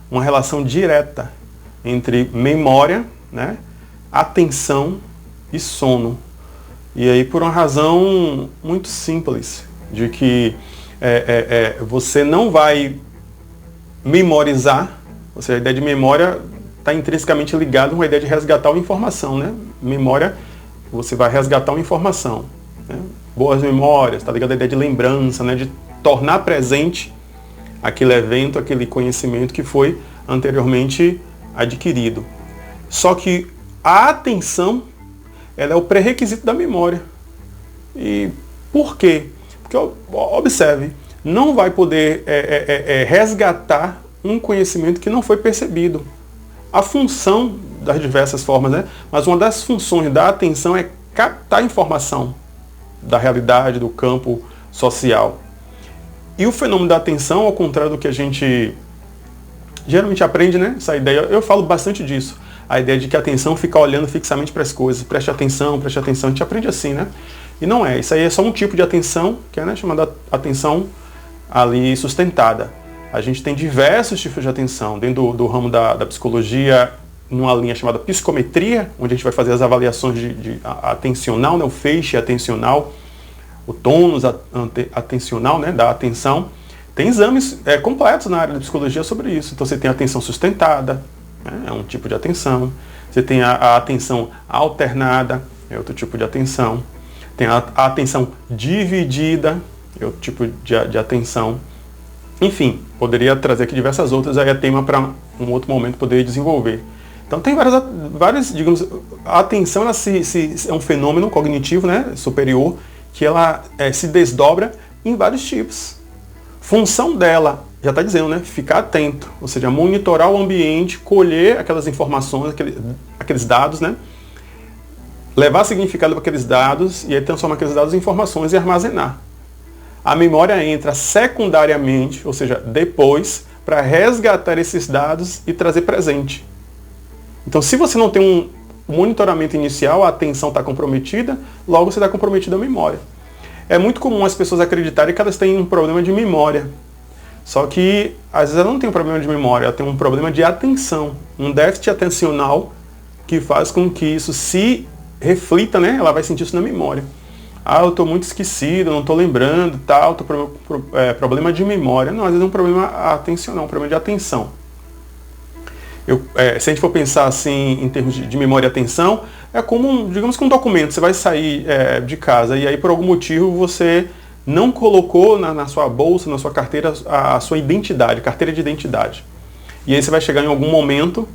uma relação direta entre memória, né, atenção e sono. E aí por uma razão muito simples, de que você não vai memorizar, ou seja, a ideia de memória está intrinsecamente ligada com a ideia de resgatar uma informação, né? Memória, você vai resgatar uma informação, né? Boas memórias, está ligado à ideia de lembrança, né? De tornar presente aquele evento, aquele conhecimento que foi anteriormente adquirido. Só que a atenção, ela é o pré-requisito da memória. E por quê? Porque, observe, não vai poder resgatar um conhecimento que não foi percebido. A função das diversas formas, né? Mas uma das funções da atenção é captar informação da realidade, do campo social. E o fenômeno da atenção, ao contrário do que a gente geralmente aprende, né? Essa ideia, eu falo bastante disso. A ideia de que a atenção fica olhando fixamente para as coisas. Preste atenção, a gente aprende assim, né? E não é. Isso aí é só um tipo de atenção, que é, né, chamada atenção ali sustentada. A gente tem diversos tipos de atenção. Dentro do ramo da psicologia, numa linha chamada psicometria, onde a gente vai fazer as avaliações de atencional, né, o feixe atencional, o tônus atencional, né, da atenção. Tem exames completos na área da psicologia sobre isso. Então você tem a atenção sustentada, né, é um tipo de atenção. Você tem a atenção alternada, é outro tipo de atenção. Tem a atenção dividida, é outro tipo de atenção. Enfim, poderia trazer aqui diversas outras, aí é tema para um outro momento poder desenvolver. Então tem várias, digamos, a atenção ela é um fenômeno cognitivo, né, superior, que ela se desdobra em vários tipos. Função dela, já está dizendo, né, ficar atento, ou seja, monitorar o ambiente, colher aquelas informações, aqueles dados, né, levar significado para aqueles dados e aí transformar aqueles dados em informações e armazenar. A memória entra secundariamente, ou seja, depois, para resgatar esses dados e trazer presente. Então, se você não tem um monitoramento inicial, a atenção está comprometida, logo você está comprometido a memória. É muito comum as pessoas acreditarem que elas têm um problema de memória. Só que, às vezes, ela não tem um problema de memória, ela tem um problema de atenção, um déficit atencional que faz com que isso se reflita, né? Ela vai sentir isso na memória. Ah, eu estou muito esquecido, não estou lembrando, tal, problema de memória. Não, às vezes é um problema atencional, um problema de atenção. Se a gente for pensar assim em termos de memória e atenção, é como, digamos que um documento. Você vai sair de casa e aí por algum motivo você não colocou na sua bolsa, na sua carteira, a sua identidade, carteira de identidade. E aí você vai chegar em algum momento,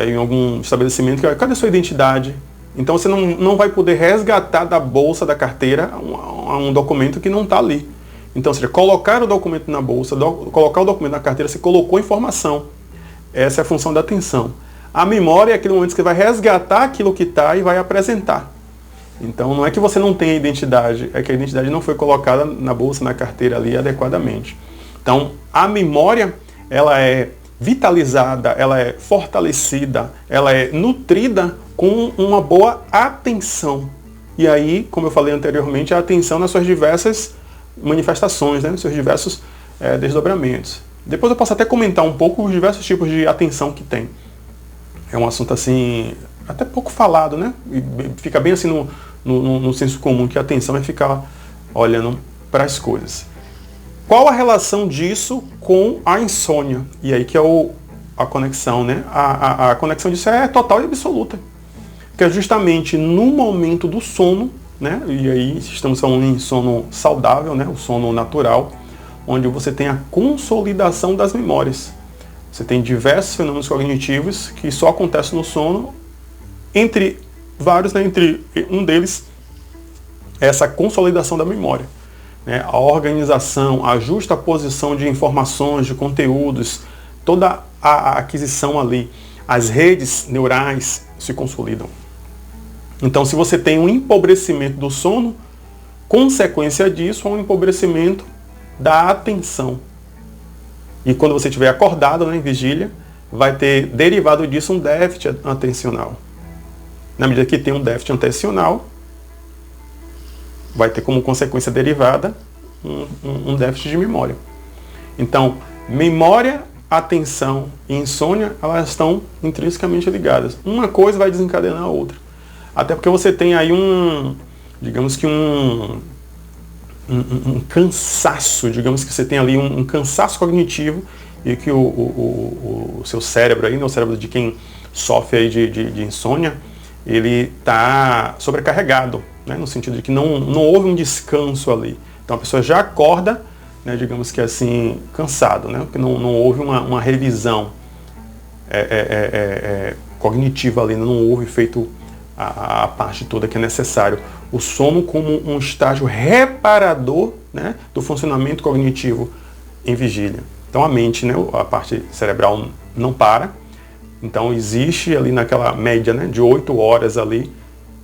em algum estabelecimento, que cadê a sua identidade? Então você não vai poder resgatar da bolsa, da carteira, um documento que não está ali. Então, ou seja, colocar o documento na bolsa, colocar o documento na carteira, você colocou informação. Essa é a função da atenção. A memória é aquele momento que você vai resgatar aquilo que está e vai apresentar. Então não é que você não tenha identidade, é que a identidade não foi colocada na bolsa, na carteira ali adequadamente. Então a memória, ela é vitalizada, ela é fortalecida, ela é nutrida com uma boa atenção. E aí, como eu falei anteriormente, a atenção nas suas diversas manifestações, né, nos seus diversos desdobramentos. Depois eu posso até comentar um pouco os diversos tipos de atenção que tem. É um assunto assim, até pouco falado, né? E fica bem assim no senso comum, que a atenção é ficar olhando para as coisas. Qual a relação disso com a insônia? E aí que é a conexão, né? A conexão disso é total e absoluta. Que é justamente no momento do sono, né? E aí estamos falando em sono saudável, né? O sono natural, onde você tem a consolidação das memórias. Você tem diversos fenômenos cognitivos que só acontecem no sono, entre vários, né? Entre um deles, essa consolidação da memória. Né? A organização, a justa posição de informações, de conteúdos, toda a aquisição ali, as redes neurais se consolidam. Então, se você tem um empobrecimento do sono, consequência disso é um empobrecimento da atenção. E quando você estiver acordado, né, em vigília, vai ter derivado disso um déficit atencional. Na medida que tem um déficit atencional, vai ter como consequência derivada um déficit de memória. Então, memória, atenção e insônia, elas estão intrinsecamente ligadas. Uma coisa vai desencadenar a outra. Até porque você tem aí digamos que um cansaço, digamos que você tem ali um cansaço cognitivo e que o seu cérebro aí, né, o cérebro de quem sofre aí de insônia, ele está sobrecarregado, né, no sentido de que não houve um descanso ali. Então a pessoa já acorda, né, digamos que assim, cansado, né, porque não houve uma revisão cognitiva ali, não houve feito a parte toda que é necessário. O sono como um estágio reparador, né, do funcionamento cognitivo em vigília. Então a mente, né, a parte cerebral não para. Então existe ali naquela média, né, de 8 horas ali,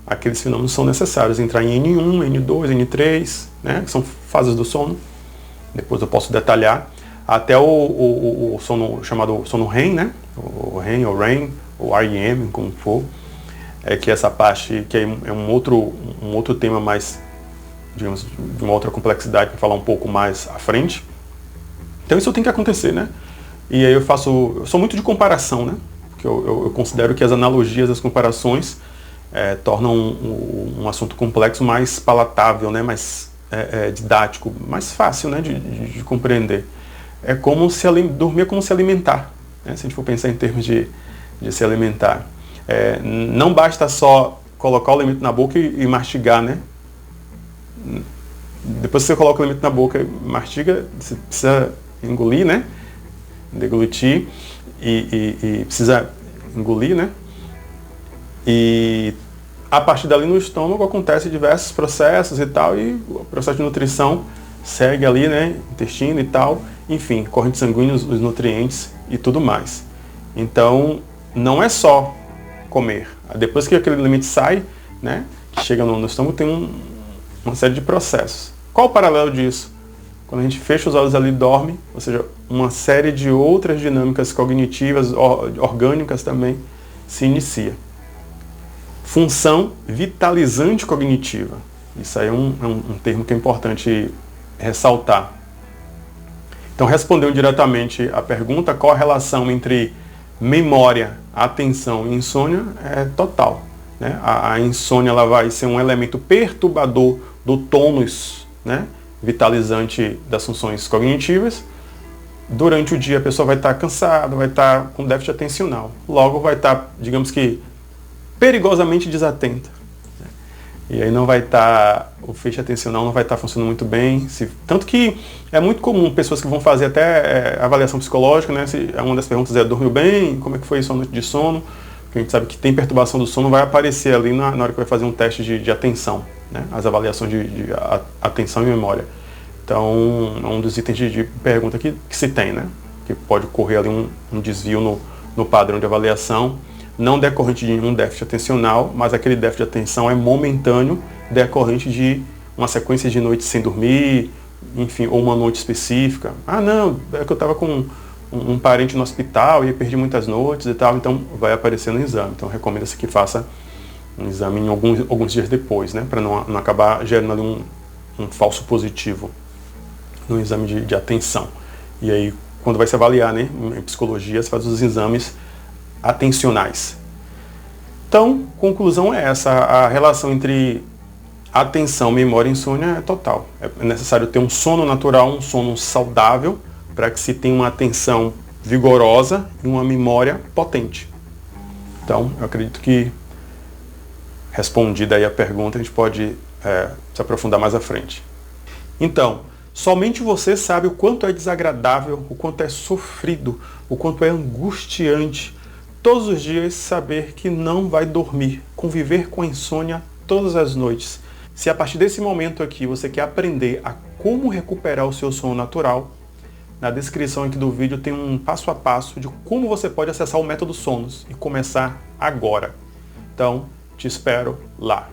aqueles fenômenos são necessários. Entrar em N1, N2, N3, né, que são fases do sono. Depois eu posso detalhar. Até o sono chamado sono REM, né, o REM, ou REM, ou REM, como for. Que essa parte, que é um outro tema mais, digamos, de uma outra complexidade, para falar um pouco mais à frente. Então isso tem que acontecer, né? E aí eu sou muito de comparação, né? Porque eu considero que as analogias, as comparações tornam um assunto complexo mais palatável, né? Mais didático, mais fácil, né? de compreender. É como dormir é como se alimentar, né? Se a gente for pensar em termos de se alimentar. Não basta só colocar o alimento na boca e mastigar, né? Depois que você coloca o alimento na boca e mastiga, você precisa engolir, né? Deglutir e precisa engolir, né? E a partir dali no estômago acontecem diversos processos e tal, e o processo de nutrição segue ali, né? Intestino e tal, enfim, corrente sanguínea, os nutrientes e tudo mais. Então, não é só comer. Depois que aquele alimento sai, né, que chega no estômago, tem uma série de processos. Qual o paralelo disso? Quando a gente fecha os olhos ali e dorme, ou seja, uma série de outras dinâmicas cognitivas, orgânicas também, se inicia. Função vitalizante cognitiva. Isso aí é um termo que é importante ressaltar. Então, respondendo diretamente à pergunta, qual a relação entre memória, atenção e insônia, é total, né? A insônia ela vai ser um elemento perturbador do tônus, né, vitalizante das funções cognitivas. Durante o dia a pessoa vai estar cansada, vai estar com déficit atencional. Logo vai estar, digamos que, perigosamente desatenta. E aí não vai estar, o feixe atencional não vai estar funcionando muito bem. Tanto que é muito comum pessoas que vão fazer até avaliação psicológica, né? Uma das perguntas é, dormiu bem? Como é que foi sua noite de sono? Porque a gente sabe que tem perturbação do sono, vai aparecer ali na hora que vai fazer um teste de atenção, né? As avaliações de atenção e memória. Então, é um dos itens de pergunta que se tem, né? Que pode ocorrer ali um desvio no padrão de avaliação, não decorrente de nenhum déficit atencional, mas aquele déficit de atenção é momentâneo, decorrente de uma sequência de noites sem dormir, enfim, ou uma noite específica. Ah, não, é que eu estava com um parente no hospital e perdi muitas noites e tal, então vai aparecer no exame. Então recomenda-se que faça um exame em alguns dias depois, né, para não acabar gerando ali um falso positivo no exame de atenção. E aí, quando vai se avaliar, né, em psicologia, se faz os exames atencionais. Então, conclusão é essa, a relação entre atenção, memória e insônia é total. É necessário ter um sono natural, um sono saudável, para que se tenha uma atenção vigorosa e uma memória potente. Então, eu acredito que, respondida aí a pergunta, a gente pode se aprofundar mais à frente. Então, somente você sabe o quanto é desagradável, o quanto é sofrido, o quanto é angustiante todos os dias saber que não vai dormir, conviver com a insônia todas as noites. Se a partir desse momento aqui você quer aprender a como recuperar o seu sono natural, na descrição aqui do vídeo tem um passo a passo de como você pode acessar o método Sonos e começar agora. Então, te espero lá.